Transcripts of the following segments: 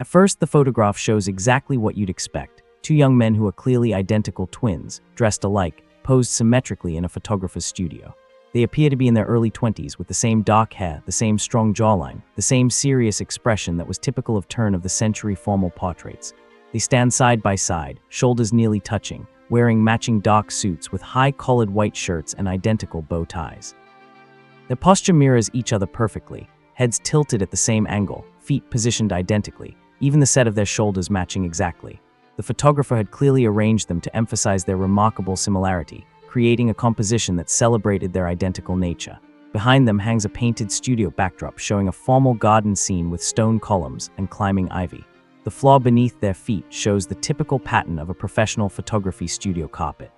At first, the photograph shows exactly what you'd expect. Two young men who are clearly identical twins, dressed alike, posed symmetrically in a photographer's studio. They appear to be in their early 20s with the same dark hair, the same strong jawline, the same serious expression that was typical of turn-of-the-century formal portraits. They stand side by side, shoulders nearly touching, wearing matching dark suits with high-collared white shirts and identical bow ties. Their posture mirrors each other perfectly, heads tilted at the same angle, feet positioned identically, even the set of their shoulders matching exactly. The photographer had clearly arranged them to emphasize their remarkable similarity, creating a composition that celebrated their identical nature. Behind them hangs a painted studio backdrop showing a formal garden scene with stone columns and climbing ivy. The floor beneath their feet shows the typical pattern of a professional photography studio carpet.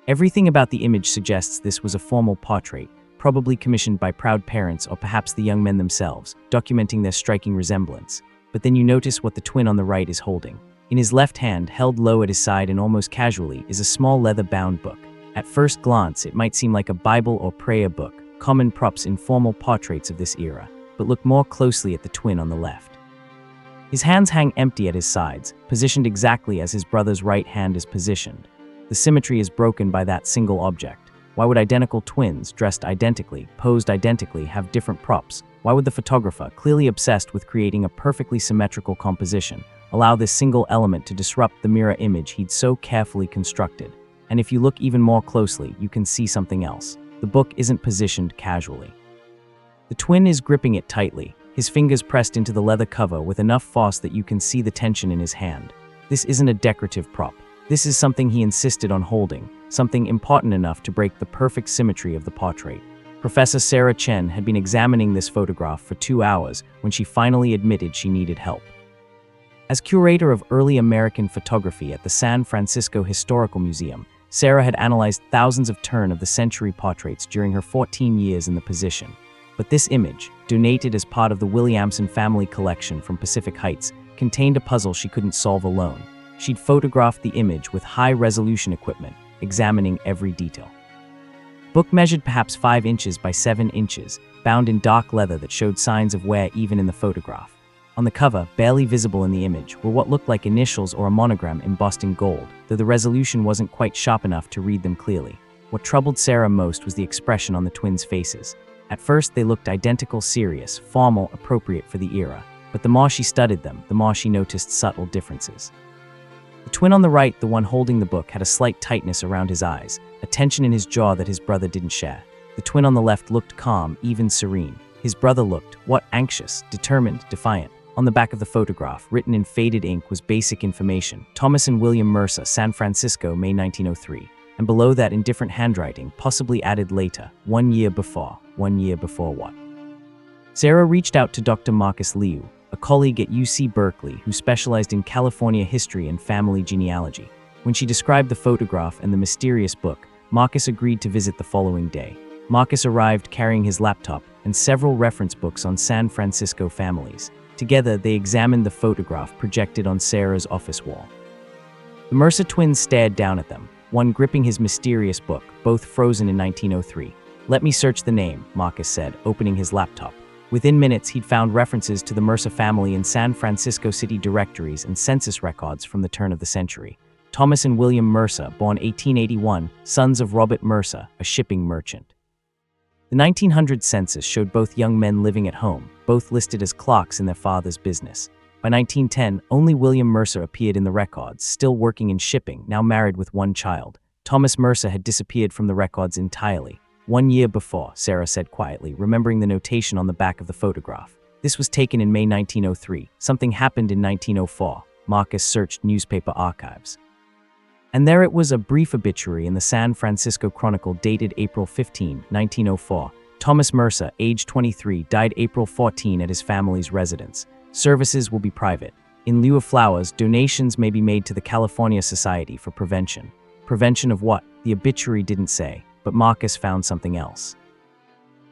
Everything about the image suggests this was a formal portrait, probably commissioned by proud parents or perhaps the young men themselves, documenting their striking resemblance. But then you notice what the twin on the right is holding. In his left hand, held low at his side and almost casually, is a small leather-bound book. At first glance, it might seem like a Bible or prayer book, common props in formal portraits of this era, but look more closely at the twin on the left. His hands hang empty at his sides, positioned exactly as his brother's right hand is positioned. The symmetry is broken by that single object. Why would identical twins, dressed identically, posed identically, have different props? Why would the photographer, clearly obsessed with creating a perfectly symmetrical composition, allow this single element to disrupt the mirror image he'd so carefully constructed? And if you look even more closely, you can see something else. The book isn't positioned casually. The twin is gripping it tightly, his fingers pressed into the leather cover with enough force that you can see the tension in his hand. This isn't a decorative prop. This is something he insisted on holding, something important enough to break the perfect symmetry of the portrait. Professor Sarah Chen had been examining this photograph for 2 hours when she finally admitted she needed help. As curator of early American photography at the San Francisco Historical Museum, Sarah had analyzed thousands of turn-of-the-century portraits during her 14 years in the position. But this image, donated as part of the Williamson family collection from Pacific Heights, contained a puzzle she couldn't solve alone. She'd photographed the image with high-resolution equipment, examining every detail. The book measured perhaps 5 inches by 7 inches, bound in dark leather that showed signs of wear even in the photograph. On the cover, barely visible in the image, were what looked like initials or a monogram embossed in gold, though the resolution wasn't quite sharp enough to read them clearly. What troubled Sarah most was the expression on the twins' faces. At first, they looked identical, serious, formal, appropriate for the era. But the more she studied them, the more she noticed subtle differences. The twin on the right, the one holding the book, had a slight tightness around his eyes, a tension in his jaw that his brother didn't share. The twin on the left looked calm, even serene. His brother looked, anxious, determined, defiant. On the back of the photograph, written in faded ink, was basic information: Thomas and William Mercer, San Francisco, May 1903. And below that, in different handwriting, possibly added later, 1 year before. 1 year before what? Sarah reached out to Dr. Marcus Liu, a colleague at UC Berkeley who specialized in California history and family genealogy. When she described the photograph and the mysterious book, Marcus agreed to visit the following day. Marcus arrived carrying his laptop and several reference books on San Francisco families. Together, they examined the photograph projected on Sarah's office wall. The Mercer twins stared down at them, one gripping his mysterious book, both frozen in 1903. "Let me search the name," Marcus said, opening his laptop. Within minutes, he'd found references to the Mercer family in San Francisco city directories and census records from the turn of the century. Thomas and William Mercer, born 1881, sons of Robert Mercer, a shipping merchant. The 1900 census showed both young men living at home, both listed as clerks in their father's business. By 1910, only William Mercer appeared in the records, still working in shipping, now married with 1 child. Thomas Mercer had disappeared from the records entirely. 1 year before, Sarah said quietly, remembering the notation on the back of the photograph. This was taken in May 1903. Something happened in 1904. Marcus searched newspaper archives. And there it was, a brief obituary in the San Francisco Chronicle dated April 15, 1904. Thomas Mercer, age 23, died April 14 at his family's residence. Services will be private. In lieu of flowers, donations may be made to the California Society for Prevention. Prevention of what? The obituary didn't say, but Marcus found something else.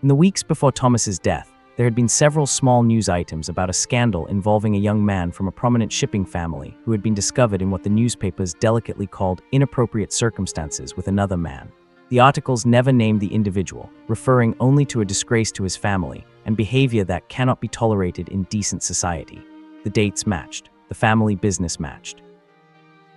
In the weeks before Thomas's death, there had been several small news items about a scandal involving a young man from a prominent shipping family who had been discovered in what the newspapers delicately called inappropriate circumstances with another man. The articles never named the individual, referring only to a disgrace to his family and behavior that cannot be tolerated in decent society. The dates matched. The family business matched.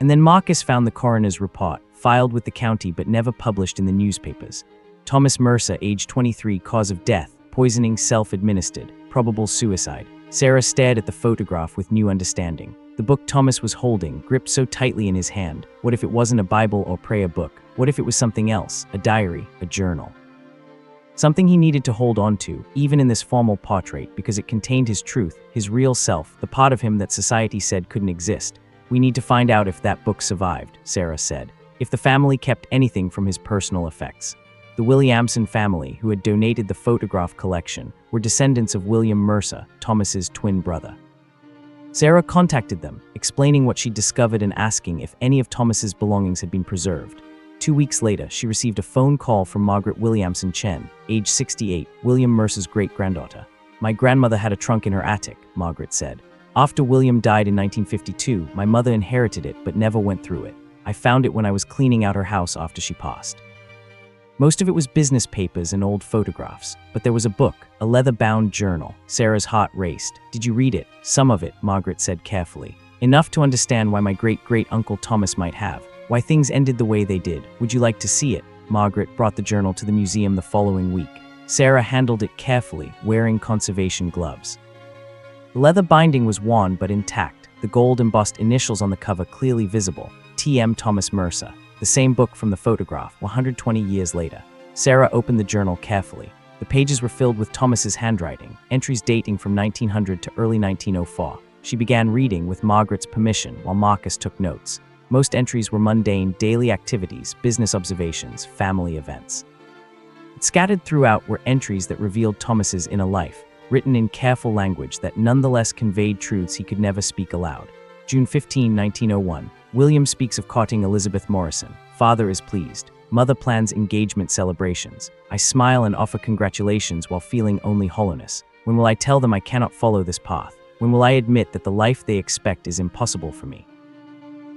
And then Marcus found the coroner's report, filed with the county but never published in the newspapers. Thomas Mercer, age 23, cause of death, poisoning self-administered, probable suicide. Sarah stared at the photograph with new understanding. The book Thomas was holding, gripped so tightly in his hand. What if it wasn't a Bible or prayer book? What if it was something else? A diary, a journal. Something he needed to hold on to, even in this formal portrait, because it contained his truth, his real self, the part of him that society said couldn't exist. We need to find out if that book survived, Sarah said. If the family kept anything from his personal effects. The Williamson family, who had donated the photograph collection, were descendants of William Mercer, Thomas's twin brother. Sarah contacted them, explaining what she'd discovered and asking if any of Thomas's belongings had been preserved. 2 weeks later, she received a phone call from Margaret Williamson Chen, age 68, William Mercer's great-granddaughter. My grandmother had a trunk in her attic, Margaret said. After William died in 1952, my mother inherited it but never went through it. I found it when I was cleaning out her house after she passed. Most of it was business papers and old photographs, but there was a book, a leather-bound journal. Sarah's heart raced. Did you read it? Some of it, Margaret said carefully. Enough to understand why my great-great-uncle Thomas might have. Why things ended the way they did. Would you like to see it? Margaret brought the journal to the museum the following week. Sarah handled it carefully, wearing conservation gloves. The leather binding was worn but intact, the gold-embossed initials on the cover clearly visible. T.M. Thomas Mercer. The same book from the photograph, 120 years later. Sarah opened the journal carefully. The pages were filled with Thomas's handwriting, entries dating from 1900 to early 1904. She began reading with Margaret's permission while Marcus took notes. Most entries were mundane, daily activities, business observations, family events. Scattered throughout were entries that revealed Thomas's inner life, written in careful language that nonetheless conveyed truths he could never speak aloud. June 15, 1901. William speaks of courting Elizabeth Morrison. Father is pleased. Mother plans engagement celebrations. I smile and offer congratulations while feeling only hollowness. When will I tell them I cannot follow this path? When will I admit that the life they expect is impossible for me?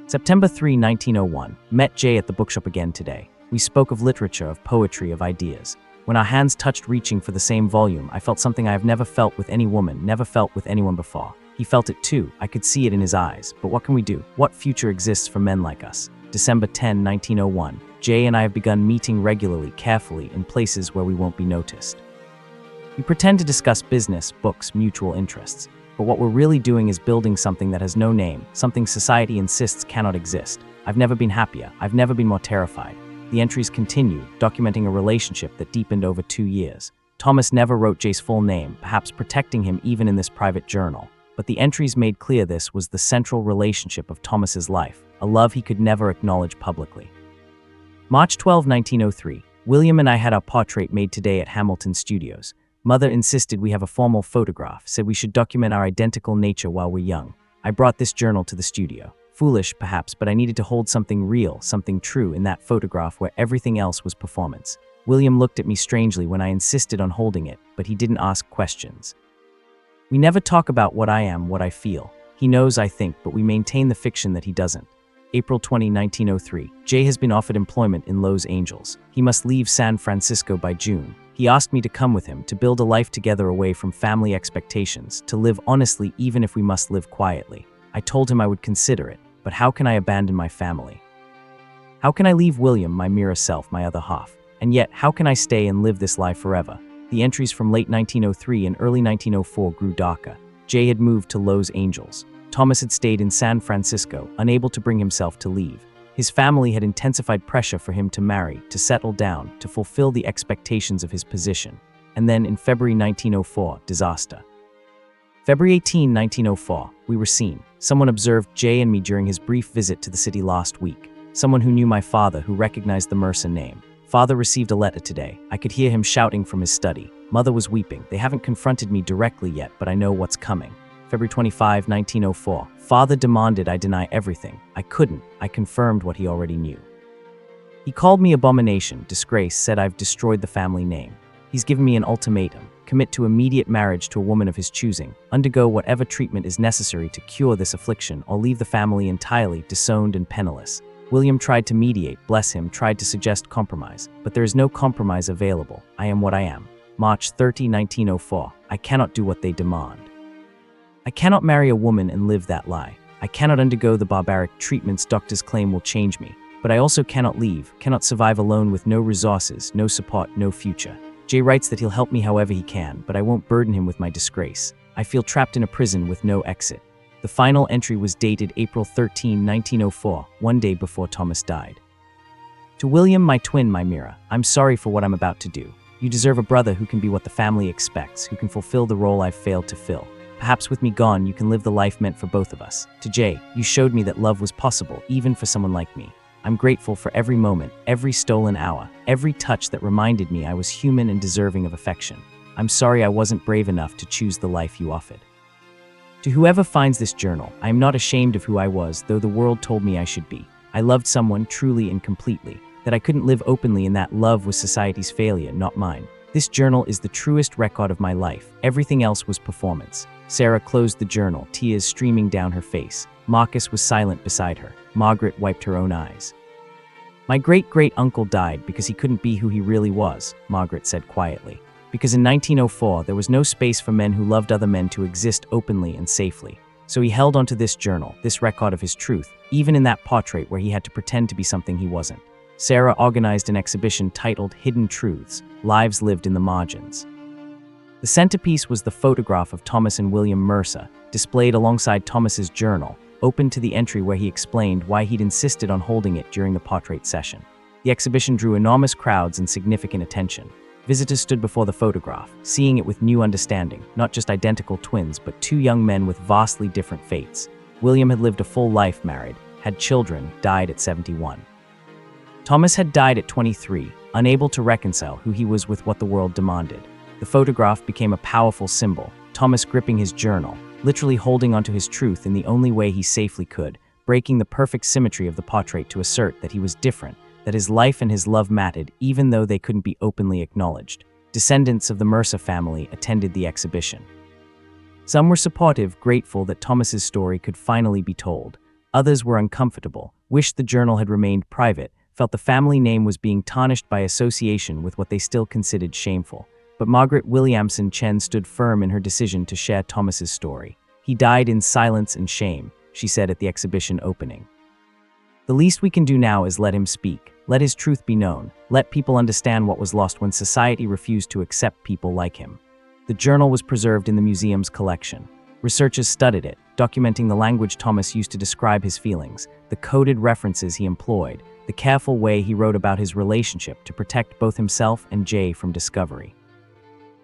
September 3, 1901. Met Jay at the bookshop again today. We spoke of literature, of poetry, of ideas. When our hands touched reaching for the same volume, I felt something I have never felt with any woman, never felt with anyone before. He felt it too. I could see it in his eyes. But what can we do? What future exists for men like us? December 10, 1901. Jay and I have begun meeting regularly, carefully, in places where we won't be noticed. We pretend to discuss business, books, mutual interests. But what we're really doing is building something that has no name, something society insists cannot exist. I've never been happier. I've never been more terrified. The entries continue, documenting a relationship that deepened over 2 years. Thomas never wrote Jay's full name, perhaps protecting him even in this private journal. But the entries made clear this was the central relationship of Thomas's life, a love he could never acknowledge publicly. March 12, 1903. William and I had our portrait made today at Hamilton Studios. Mother insisted we have a formal photograph, said we should document our identical nature while we're young. I brought this journal to the studio. Foolish, perhaps, but I needed to hold something real, something true in that photograph where everything else was performance. William looked at me strangely when I insisted on holding it, but he didn't ask questions. We never talk about what I am, what I feel. He knows, I think, but we maintain the fiction that he doesn't. April 20, 1903. Jay has been offered employment in Los Angeles. He must leave San Francisco by June. He asked me to come with him, to build a life together away from family expectations, to live honestly even if we must live quietly. I told him I would consider it, but how can I abandon my family? How can I leave William, my mirror self, my other half? And yet, how can I stay and live this life forever? The entries from late 1903 and early 1904 grew darker. Jay had moved to Los Angeles. Thomas had stayed in San Francisco, unable to bring himself to leave. His family had intensified pressure for him to marry, to settle down, to fulfill the expectations of his position. And then, in February 1904, disaster. February 18, 1904, we were seen. Someone observed Jay and me during his brief visit to the city last week. Someone who knew my father, who recognized the Mercer name. Father received a letter today. I could hear him shouting from his study. Mother was weeping. They haven't confronted me directly yet, but I know what's coming. February 25, 1904. Father demanded I deny everything. I couldn't. I confirmed what he already knew. He called me abomination, disgrace, said I've destroyed the family name. He's given me an ultimatum. Commit to immediate marriage to a woman of his choosing. Undergo whatever treatment is necessary to cure this affliction, or leave the family entirely disowned and penniless. William tried to mediate, bless him, tried to suggest compromise, but there is no compromise available. I am what I am. March 30, 1904. I cannot do what they demand. I cannot marry a woman and live that lie. I cannot undergo the barbaric treatments doctors claim will change me. But I also cannot leave, cannot survive alone with no resources, no support, no future. Jay writes that he'll help me however he can, but I won't burden him with my disgrace. I feel trapped in a prison with no exit. The final entry was dated April 13, 1904, one day before Thomas died. To William, my twin, my mirror, I'm sorry for what I'm about to do. You deserve a brother who can be what the family expects, who can fulfill the role I've failed to fill. Perhaps with me gone, you can live the life meant for both of us. To Jay, you showed me that love was possible, even for someone like me. I'm grateful for every moment, every stolen hour, every touch that reminded me I was human and deserving of affection. I'm sorry I wasn't brave enough to choose the life you offered. To whoever finds this journal, I am not ashamed of who I was, though the world told me I should be. I loved someone truly and completely. That I couldn't live openly, and that love was society's failure, not mine. This journal is the truest record of my life. Everything else was performance. Sarah closed the journal, tears streaming down her face. Marcus was silent beside her. Margaret wiped her own eyes. My great-great-uncle died because he couldn't be who he really was, Margaret said quietly. Because in 1904, there was no space for men who loved other men to exist openly and safely. So he held onto this journal, this record of his truth, even in that portrait where he had to pretend to be something he wasn't. Sarah organized an exhibition titled Hidden Truths, Lives Lived in the Margins. The centerpiece was the photograph of Thomas and William Mercer, displayed alongside Thomas's journal, open to the entry where he explained why he'd insisted on holding it during the portrait session. The exhibition drew enormous crowds and significant attention. Visitors stood before the photograph, seeing it with new understanding, not just identical twins, but two young men with vastly different fates. William had lived a full life married, had children, died at 71. Thomas had died at 23, unable to reconcile who he was with what the world demanded. The photograph became a powerful symbol, Thomas gripping his journal, literally holding onto his truth in the only way he safely could, breaking the perfect symmetry of the portrait to assert that he was different, that his life and his love mattered even though they couldn't be openly acknowledged. Descendants of the Mercer family attended the exhibition. Some were supportive, grateful that Thomas's story could finally be told. Others were uncomfortable, wished the journal had remained private, felt the family name was being tarnished by association with what they still considered shameful. But Margaret Williamson Chen stood firm in her decision to share Thomas's story. He died in silence and shame, she said at the exhibition opening. The least we can do now is let him speak, let his truth be known, let people understand what was lost when society refused to accept people like him. The journal was preserved in the museum's collection. Researchers studied it, documenting the language Thomas used to describe his feelings, the coded references he employed, the careful way he wrote about his relationship to protect both himself and Jay from discovery.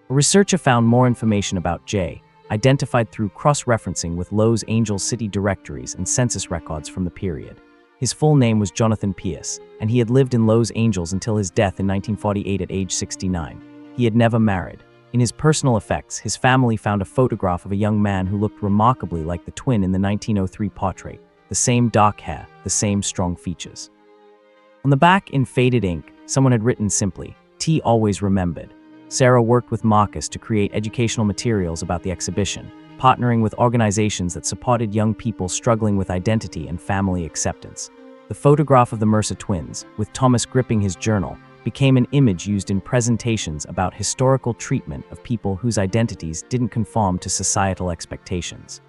A researcher found more information about Jay, identified through cross-referencing with Los Angeles city directories and census records from the period. His full name was Jonathan Pierce, and he had lived in Los Angeles until his death in 1948 at age 69. He had never married. In his personal effects, his family found a photograph of a young man who looked remarkably like the twin in the 1903 portrait, the same dark hair, the same strong features. On the back, in faded ink, someone had written simply, "T always remembered." Sarah worked with Marcus to create educational materials about the exhibition, partnering with organizations that supported young people struggling with identity and family acceptance. The photograph of the Mercer twins, with Thomas gripping his journal, became an image used in presentations about historical treatment of people whose identities didn't conform to societal expectations.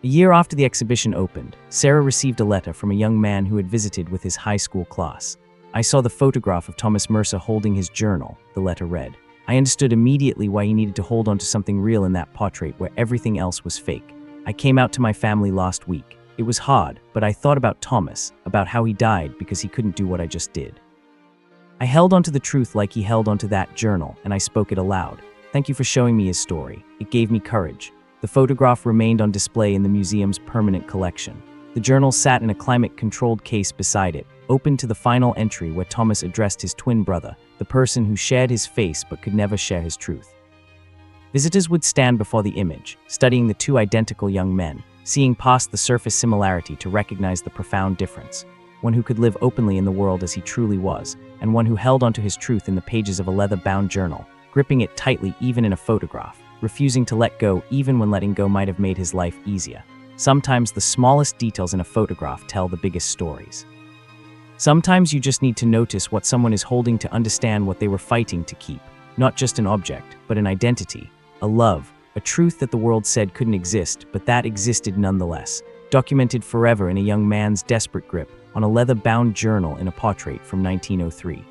A year after the exhibition opened, Sarah received a letter from a young man who had visited with his high school class. "I saw the photograph of Thomas Mercer holding his journal," the letter read. "I understood immediately why he needed to hold on to something real in that portrait where everything else was fake. I came out to my family last week. It was hard, but I thought about Thomas, about how he died because he couldn't do what I just did. I held onto the truth like he held onto that journal, and I spoke it aloud. Thank you for showing me his story. It gave me courage." The photograph remained on display in the museum's permanent collection. The journal sat in a climate-controlled case beside it, open to the final entry where Thomas addressed his twin brother, the person who shared his face but could never share his truth. Visitors would stand before the image, studying the two identical young men, seeing past the surface similarity to recognize the profound difference. One who could live openly in the world as he truly was, and one who held onto his truth in the pages of a leather-bound journal, gripping it tightly even in a photograph, refusing to let go even when letting go might have made his life easier. Sometimes the smallest details in a photograph tell the biggest stories. Sometimes you just need to notice what someone is holding to understand what they were fighting to keep, not just an object, but an identity, a love, a truth that the world said couldn't exist, but that existed nonetheless, documented forever in a young man's desperate grip on a leather-bound journal in a portrait from 1903.